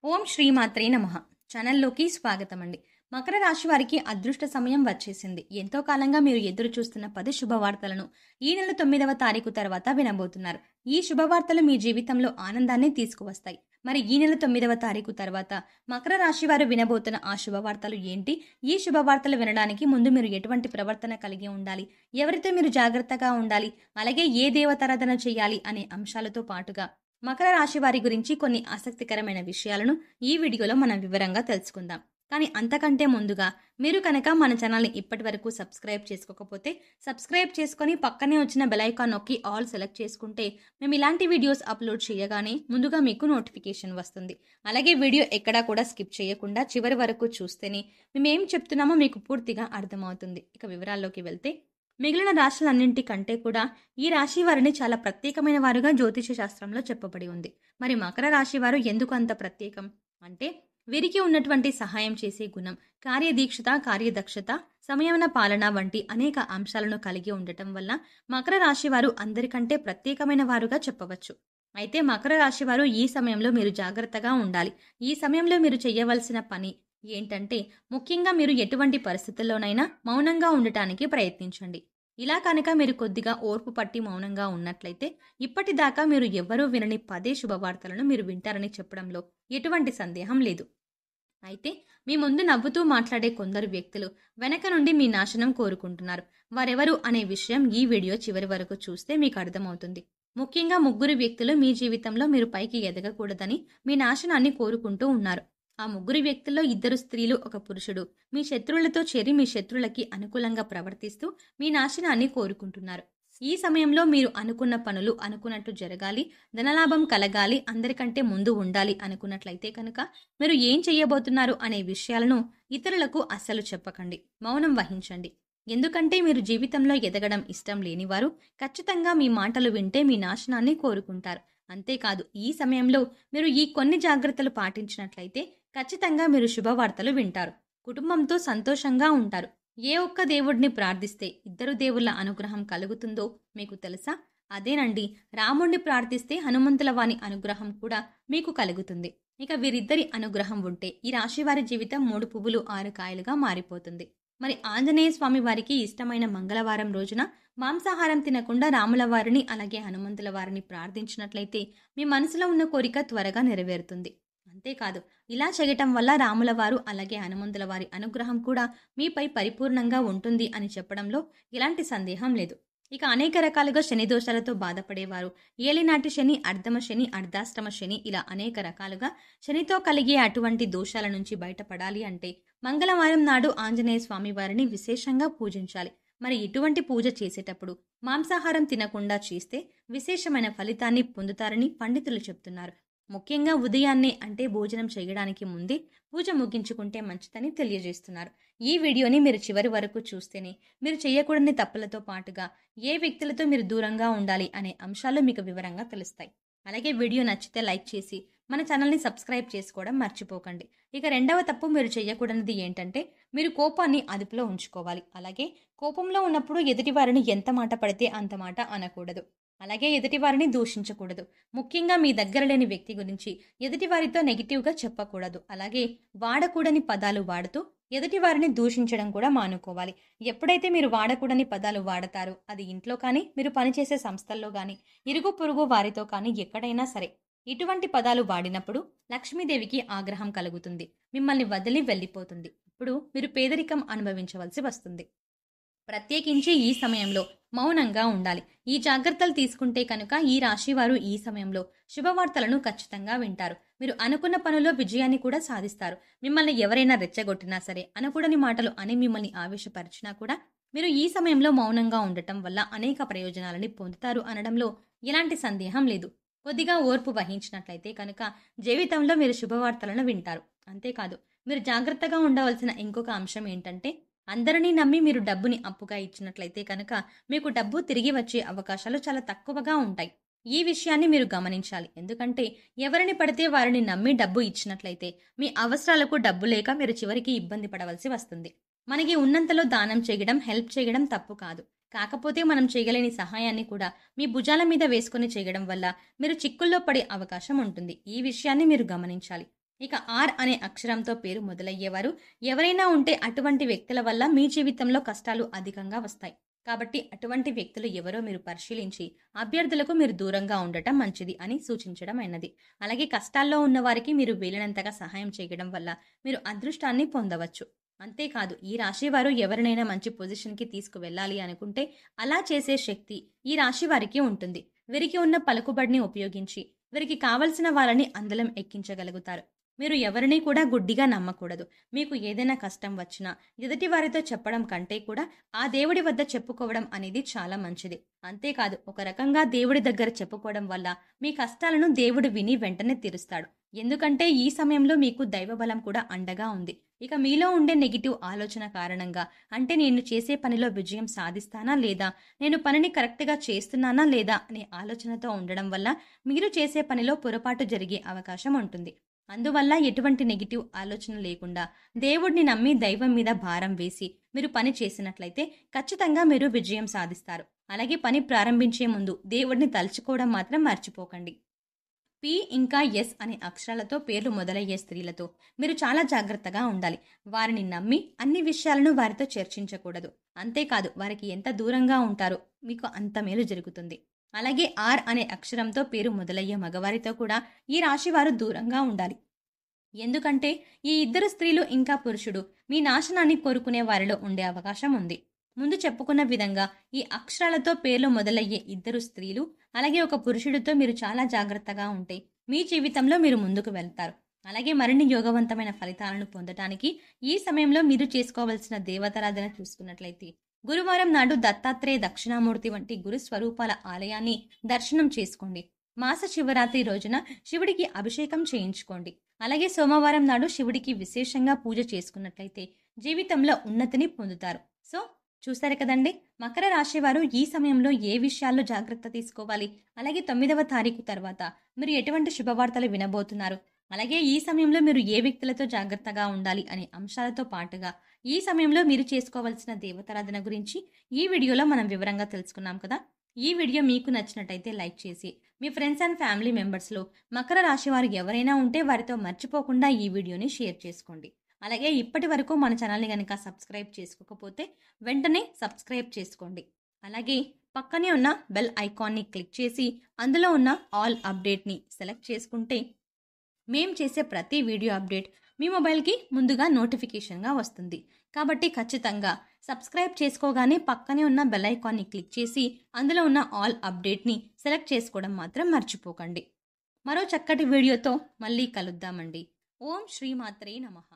ఓం శ్రీమాత్రే నమః. ఛానల్లోకి స్వాగతం అండి. మకర రాశి వారికి అదృష్ట సమయం వచ్చేసింది. ఎంతో కాలంగా మీరు ఎదురు చూస్తున్న 10 శుభవార్తలను ఈ నెల 9వ తారీఖు తర్వాత వినబోతున్నారు. ఈ శుభవార్తలు మీ జీవితంలో ఆనందాన్ని తీసుకువస్తాయి. మరి ఈ నెల 9వ తారీఖు తర్వాత మకర రాశి వారు వినబోతున్న ఆ శుభవార్తలు ఏంటి? ఈ శుభవార్తలు వినడానికి ముందు మీరు ఎటువంటి ప్రవర్తన కలిగి ఉండాలి? ఎవరితో మీరు జాగ్రత్తగా ఉండాలి? అలాగే ఏ దేవతారాధన చేయాలి అనే అంశాలతో పాటుగా మకర రాశి వారి గురించి కొన్ని ఆసక్తికరమైన విషయాలను ఈ వీడియోలో మనం వివరంగా తెలుసుకుందాం. కానీ అంతకంటే ముందుగా మీరు కనుక మన ఛానల్ని ఇప్పటి వరకు సబ్స్క్రైబ్ చేసుకోకపోతే సబ్స్క్రైబ్ చేసుకొని పక్కనే వచ్చిన బెల్ ఐకాన్ నొక్కి ఆల్ సెలెక్ట్ చేసుకుంటే మేము ఇలాంటి వీడియోస్ అప్లోడ్ చేయగానే ముందుగా మీకు నోటిఫికేషన్ వస్తుంది. అలాగే వీడియో ఎక్కడా కూడా స్కిప్ చేయకుండా చివరి వరకు చూస్తేనే మేము ఏం చెప్తున్నామో మీకు పూర్తిగా అర్థమవుతుంది. ఇక వివరాల్లోకి వెళ్తే మిగిలిన రాశులన్నింటికంటే కూడా ఈ రాశి వారిని చాలా ప్రత్యేకమైన వారుగా జ్యోతిష శాస్త్రంలో చెప్పబడి ఉంది. మరి మకర రాశి వారు ఎందుకు అంత ప్రత్యేకం అంటే వీరికి ఉన్నటువంటి సహాయం చేసే గుణం, కార్యదీక్షత, కార్యదక్షత, సమయన పాలన వంటి అనేక అంశాలను కలిగి ఉండటం వల్ల మకర రాశి వారు అందరికంటే ప్రత్యేకమైన వారుగా చెప్పవచ్చు. అయితే మకర రాశి వారు ఈ సమయంలో మీరు జాగ్రత్తగా ఉండాలి. ఈ సమయంలో మీరు చేయవలసిన పని ఏంటంటే ముఖ్యంగా మీరు ఎటువంటి పరిస్థితుల్లోనైనా మౌనంగా ఉండటానికి ప్రయత్నించండి. ఇలా కనుక మీరు కొద్దిగా ఓర్పు పట్టి మౌనంగా ఉన్నట్లయితే ఇప్పటిదాకా మీరు ఎవ్వరూ వినని 10 శుభవార్తలను మీరు వింటారని చెప్పడంలో ఎటువంటి సందేహం లేదు. అయితే మీ ముందు నవ్వుతూ మాట్లాడే కొందరు వ్యక్తులు వెనక నుండి మీ నాశనం కోరుకుంటున్నారు. వారెవరు అనే విషయం ఈ వీడియో చివరి వరకు చూస్తే మీకు అర్థమవుతుంది. ముఖ్యంగా ముగ్గురు వ్యక్తులు మీ జీవితంలో మీరు పైకి ఎదగకూడదని మీ నాశనాన్ని కోరుకుంటూ ఉన్నారు. ఆ ముగ్గురు వ్యక్తుల్లో 2 స్త్రీలు, 1 పురుషుడు మీ శత్రువులతో చేరి మీ శత్రువులకి అనుకూలంగా ప్రవర్తిస్తూ మీ నాశనాన్ని కోరుకుంటున్నారు. ఈ సమయంలో మీరు అనుకున్న పనులు అనుకున్నట్టు జరగాలి, ధనలాభం కలగాలి, అందరికంటే ముందు ఉండాలి అనుకున్నట్లయితే కనుక మీరు ఏం చేయబోతున్నారు అనే విషయాలను ఇతరులకు అస్సలు చెప్పకండి. మౌనం వహించండి. ఎందుకంటే మీరు జీవితంలో ఎదగడం ఇష్టం లేనివారు ఖచ్చితంగా మీ మాటలు వింటే మీ నాశనాన్ని కోరుకుంటారు. అంతేకాదు ఈ సమయంలో మీరు ఈ కొన్ని జాగ్రత్తలు పాటించినట్లయితే ఖచ్చితంగా మీరు శుభవార్తలు వింటారు. కుటుంబంతో సంతోషంగా ఉంటారు. ఏ ఒక్క దేవుడిని ప్రార్థిస్తే 2 దేవుళ్ళ అనుగ్రహం కలుగుతుందో మీకు తెలుసా? అదేనండి, రాముణ్ణి ప్రార్థిస్తే హనుమంతుల వాని అనుగ్రహం కూడా మీకు కలుగుతుంది. ఇక వీరిద్దరి అనుగ్రహం ఉంటే ఈ రాశి వారి జీవితం 3 పువ్వులు 6 కాయలుగా మారిపోతుంది. మరి ఆంజనేయ స్వామి వారికి ఇష్టమైన మంగళవారం రోజున మాంసాహారం తినకుండా రాముల వారిని అలాగే హనుమంతుల వారిని ప్రార్థించినట్లయితే మీ మనసులో ఉన్న కోరిక త్వరగా నెరవేరుతుంది. అంతేకాదు ఇలా చేయటం వల్ల రాముల వారు అలాగే హనుమంతుల వారి అనుగ్రహం కూడా మీపై పరిపూర్ణంగా ఉంటుంది అని చెప్పడంలో ఎలాంటి సందేహం లేదు. ఇక అనేక రకాలుగా శని దోషాలతో బాధపడేవారు, ఏలినాటి శని, అర్ధమ శని, అర్ధాష్టమ శని, ఇలా అనేక రకాలుగా శనితో కలిగే అటువంటి దోషాల నుంచి బయటపడాలి అంటే మంగళవారం నాడు ఆంజనేయ స్వామి వారిని విశేషంగా పూజించాలి. మరి ఇటువంటి పూజ చేసేటప్పుడు మాంసాహారం తినకుండా చేస్తే విశేషమైన ఫలితాన్ని పొందుతారని పండితులు చెప్తున్నారు. ముఖ్యంగా ఉదయాన్నే అంటే భోజనం చేయడానికి ముందే పూజ ముగించుకుంటే మంచిదని తెలియజేస్తున్నారు. ఈ వీడియోని మీరు చివరి వరకు చూస్తేనే మీరు చేయకూడని తప్పులతో పాటుగా ఏ వ్యక్తులతో మీరు దూరంగా ఉండాలి అనే అంశాలు మీకు వివరంగా తెలుస్తాయి. అలాగే వీడియో నచ్చితే లైక్ చేసి మన ఛానల్ని సబ్స్క్రైబ్ చేసుకోవడం మర్చిపోకండి. ఇక రెండవ తప్పు మీరు చేయకూడనిది ఏంటంటే మీరు కోపాన్ని అదుపులో ఉంచుకోవాలి. అలాగే కోపంలో ఉన్నప్పుడు ఎదుటి వారిని ఎంత మాట పడితే అంత మాట అనకూడదు. అలాగే ఎదుటివారిని దూషించకూడదు. ముఖ్యంగా మీ దగ్గర లేని వ్యక్తి గురించి ఎదుటివారితో నెగిటివ్గా చెప్పకూడదు. అలాగే వాడకూడని పదాలు వాడుతూ ఎదుటివారిని దూషించడం కూడా మానుకోవాలి. ఎప్పుడైతే మీరు వాడకూడని పదాలు వాడతారో అది ఇంట్లో కానీ, మీరు పనిచేసే సంస్థల్లో కానీ, ఇరుగు పొరుగు వారితో కానీ ఎక్కడైనా సరే ఇటువంటి పదాలు వాడినప్పుడు లక్ష్మీదేవికి ఆగ్రహం కలుగుతుంది. మిమ్మల్ని వదిలి వెళ్ళిపోతుంది. ఇప్పుడు మీరు పేదరికం అనుభవించవలసి వస్తుంది. ప్రత్యేకించి ఈ సమయంలో మౌనంగా ఉండాలి. ఈ జాగ్రత్తలు తీసుకుంటే కనుక ఈ రాశి వారు ఈ సమయంలో శుభవార్తలను ఖచ్చితంగా వింటారు. మీరు అనుకున్న పనుల్లో విజయాన్ని కూడా సాధిస్తారు. మిమ్మల్ని ఎవరైనా రెచ్చగొట్టినా సరే, అనకూడని మాటలు అని మిమ్మల్ని ఆవేశపరిచినా కూడా మీరు ఈ సమయంలో మౌనంగా ఉండటం వల్ల అనేక ప్రయోజనాలని పొందుతారు అనడంలో ఎలాంటి సందేహం లేదు. కొద్దిగా ఓర్పు వహించినట్లయితే కనుక జీవితంలో మీరు శుభవార్తలను వింటారు. అంతేకాదు మీరు జాగ్రత్తగా ఉండవలసిన ఇంకొక అంశం ఏంటంటే అందరినీ నమ్మి మీరు డబ్బుని అప్పుగా ఇచ్చినట్లయితే కనుక మీకు డబ్బు తిరిగి వచ్చే అవకాశాలు చాలా తక్కువగా ఉంటాయి. ఈ విషయాన్ని మీరు గమనించాలి. ఎందుకంటే ఎవరిని పడితే వారిని నమ్మి డబ్బు ఇచ్చినట్లయితే మీ అవసరాలకు డబ్బు లేక మీరు చివరికి ఇబ్బంది పడవలసి వస్తుంది. మనకి ఉన్నంతలో దానం చేయడం, హెల్ప్ చేయడం తప్పు కాదు. కాకపోతే మనం చేయలేని సహాయాన్ని కూడా మీ భుజాల మీద వేసుకొని చేయడం వల్ల మీరు చిక్కుల్లో పడే అవకాశం ఉంటుంది. ఈ విషయాన్ని మీరు గమనించాలి. ఇక ఆర్ అనే అక్షరంతో పేరు మొదలయ్యేవారు ఎవరైనా ఉంటే అటువంటి వ్యక్తుల వల్ల మీ జీవితంలో కష్టాలు అధికంగా వస్తాయి. కాబట్టి అటువంటి వ్యక్తులు ఎవరో మీరు పరిశీలించి అభ్యర్థులకు మీరు దూరంగా ఉండటం మంచిది అని సూచించడం అయినది. అలాగే కష్టాల్లో ఉన్న వారికి మీరు వీలైనంతగా సహాయం చేయడం వల్ల మీరు అదృష్టాన్ని పొందవచ్చు. అంతేకాదు ఈ రాశి వారు ఎవరినైనా మంచి పొజిషన్‌కి తీసుకువెళ్ళాలి అనుకుంటే అలా చేసే శక్తి ఈ రాశి వారికి ఉంటుంది. వీరికి ఉన్న పలుకుబడిని ఉపయోగించి వీరికి కావలసిన వాళ్ళని అందలం ఎక్కించగలుగుతారు. మీరు ఎవరిని కూడా గుడ్డిగా నమ్మకూడదు. మీకు ఏదైనా కష్టం వచ్చినా ఎదుటి వారితో చెప్పడం కంటే కూడా ఆ దేవుడి వద్ద చెప్పుకోవడం అనేది చాలా మంచిది. అంతేకాదు ఒక రకంగా దేవుడి దగ్గర చెప్పుకోవడం వల్ల మీ కష్టాలను దేవుడు విని వెంటనే తీరుస్తాడు. ఎందుకంటే ఈ సమయంలో మీకు దైవబలం కూడా అండగా ఉంది. ఇక మీలో ఉండే నెగిటివ్ ఆలోచన కారణంగా అంటే నేను చేసే పనిలో విజయం సాధిస్తానా లేదా, నేను పనిని కరెక్ట్‌గా చేస్తున్నానా లేదా అనే ఆలోచనతో ఉండడం వల్ల మీరు చేసే పనిలో పొరపాటు జరిగే అవకాశం ఉంటుంది. అందువల్ల ఎటువంటి నెగిటివ్ ఆలోచన లేకుండా దేవుడిని నమ్మి దైవం మీద భారం వేసి మీరు పని చేసినట్లయితే ఖచ్చితంగా మీరు విజయం సాధిస్తారు. అలాగే పని ప్రారంభించే ముందు దేవుడిని తలుచుకోవడం మాత్రం మర్చిపోకండి. పి ఇంకా ఎస్ అనే అక్షరాలతో పేర్లు మొదలయ్యే స్త్రీలతో మీరు చాలా జాగ్రత్తగా ఉండాలి. వారిని నమ్మి అన్ని విషయాలను వారితో చర్చించకూడదు. అంతేకాదు వారికి ఎంత దూరంగా ఉంటారో మీకు అంత మేలు జరుగుతుంది. అలాగే ఆర్ అనే అక్షరంతో పేరు మొదలయ్యే మగవారితో కూడా ఈ రాశి వారు దూరంగా ఉండాలి. ఎందుకంటే ఈ ఇద్దరు స్త్రీలు ఇంకా పురుషుడు మీ నాశనాన్ని కోరుకునే వారిలో ఉండే అవకాశం ఉంది. ముందు చెప్పుకున్న విధంగా ఈ అక్షరాలతో పేర్లు మొదలయ్యే ఇద్దరు స్త్రీలు అలాగే ఒక పురుషుడితో మీరు చాలా జాగ్రత్తగా ఉంటే మీ జీవితంలో మీరు ముందుకు వెళ్తారు. అలాగే మరిన్ని యోగవంతమైన ఫలితాలను పొందటానికి ఈ సమయంలో మీరు చేసుకోవాల్సిన దేవతారాధన చూసుకున్నట్లయితే గురువారం నాడు దత్తాత్రేయ దక్షిణామూర్తి వంటి గురు స్వరూపాల ఆలయాన్ని దర్శనం చేసుకోండి. మాస శివరాత్రి రోజున శివుడికి అభిషేకం చేయించుకోండి. అలాగే సోమవారం నాడు శివుడికి విశేషంగా పూజ చేసుకున్నట్లయితే జీవితంలో ఉన్నతిని పొందుతారు. సో చూస్తారు కదండి, మకర రాశి వారు ఈ సమయంలో ఏ విషయాల్లో జాగ్రత్త తీసుకోవాలి, అలాగే 9వ తారీఖు తర్వాత మీరు ఎటువంటి శుభవార్తలు వినబోతున్నారు, అలాగే ఈ సమయంలో మీరు ఏ వ్యక్తులతో జాగ్రత్తగా ఉండాలి అనే అంశాలతో పాటుగా ఈ సమయంలో మీరు చేసుకోవాల్సిన దేవతారాధన గురించి ఈ వీడియోలో మనం వివరంగా తెలుసుకున్నాం కదా. ఈ వీడియో మీకు నచ్చినట్టయితే లైక్ చేసి మీ ఫ్రెండ్స్ అండ్ ఫ్యామిలీ మెంబర్స్లో మకర రాశి వారు ఎవరైనా ఉంటే వారితో మర్చిపోకుండా ఈ వీడియోని షేర్ చేసుకోండి. అలాగే ఇప్పటి వరకు మన ఛానల్ని కనుక సబ్స్క్రైబ్ చేసుకోకపోతే వెంటనే సబ్స్క్రైబ్ చేసుకోండి. అలాగే పక్కనే ఉన్న బెల్ ఐకాన్ని క్లిక్ చేసి అందులో ఉన్న ఆల్ అప్డేట్ని సెలెక్ట్ చేసుకుంటే మేం చేసే ప్రతి వీడియో అప్డేట్ మీ మొబైల్కి ముందుగా నోటిఫికేషన్గా వస్తుంది. కాబట్టి ఖచ్చితంగా సబ్స్క్రైబ్ చేసుకోగానే పక్కనే ఉన్న బెల్ ఐకాన్ని క్లిక్ చేసి అందులో ఉన్న ఆల్ అప్డేట్ని సెలెక్ట్ చేసుకోవడం మాత్రం మర్చిపోకండి. మరో చక్కటి వీడియోతో మళ్ళీ కలుద్దామండి. ఓం శ్రీమాత్రే నమః.